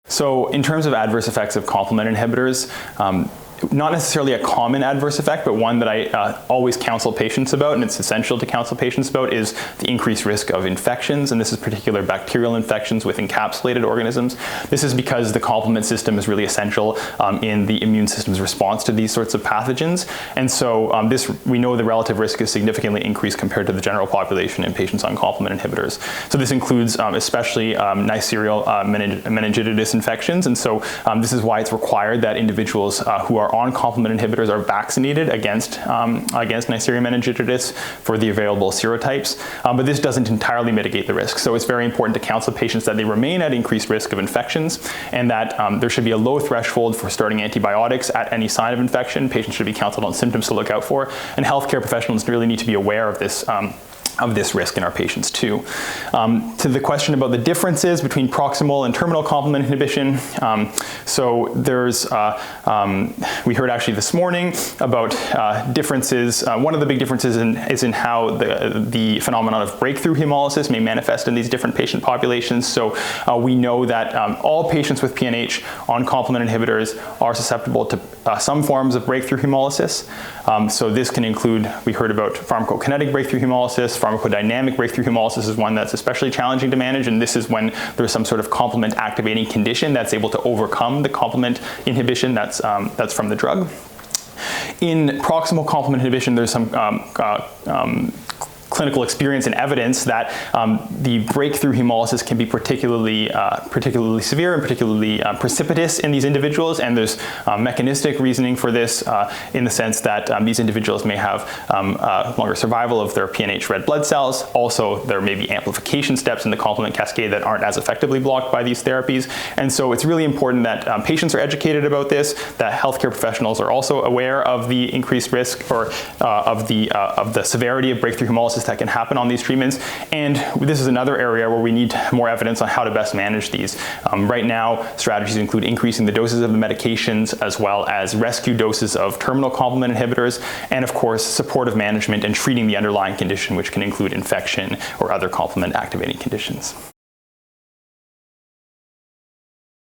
So in terms of adverse effects of complement inhibitors, not necessarily a common adverse effect, but one that I always counsel patients about, and it's essential to counsel patients about, is the increased risk of infections, and this is particular bacterial infections with encapsulated organisms. This is because the complement system is really essential in the immune system's response to these sorts of pathogens, and so we know the relative risk is significantly increased compared to the general population in patients on complement inhibitors. So this includes especially Neisseria meningitidis infections, and so this is why it's required that individuals who are on complement inhibitors are vaccinated against Neisseria meningitidis for the available serotypes, but this doesn't entirely mitigate the risk. So it's very important to counsel patients that they remain at increased risk of infections, and that there should be a low threshold for starting antibiotics at any sign of infection. Patients should be counseled on symptoms to look out for, and healthcare professionals really need to be aware of this risk in our patients too. To the question about the differences between proximal and terminal complement inhibition, so there's, we heard actually this morning about differences. One of the big differences is in how the phenomenon of breakthrough hemolysis may manifest in these different patient populations. So we know that all patients with PNH on complement inhibitors are susceptible to some forms of breakthrough hemolysis. So this can include, we heard about pharmacokinetic breakthrough hemolysis. Pharmacodynamic breakthrough hemolysis is one that's especially challenging to manage, and this is when there's some sort of complement activating condition that's able to overcome the complement inhibition that's from the drug. In proximal complement inhibition, there's some clinical experience and evidence that the breakthrough hemolysis can be particularly severe and particularly precipitous in these individuals, and there's mechanistic reasoning for this in the sense that these individuals may have longer survival of their PNH red blood cells. Also, there may be amplification steps in the complement cascade that aren't as effectively blocked by these therapies, and so it's really important that patients are educated about this, that healthcare professionals are also aware of the increased risk or of the severity of breakthrough hemolysis that can happen on these treatments. And this is another area where we need more evidence on how to best manage these. Right now, strategies include increasing the doses of the medications as well as rescue doses of terminal complement inhibitors, and of course, supportive management and treating the underlying condition, which can include infection or other complement activating conditions.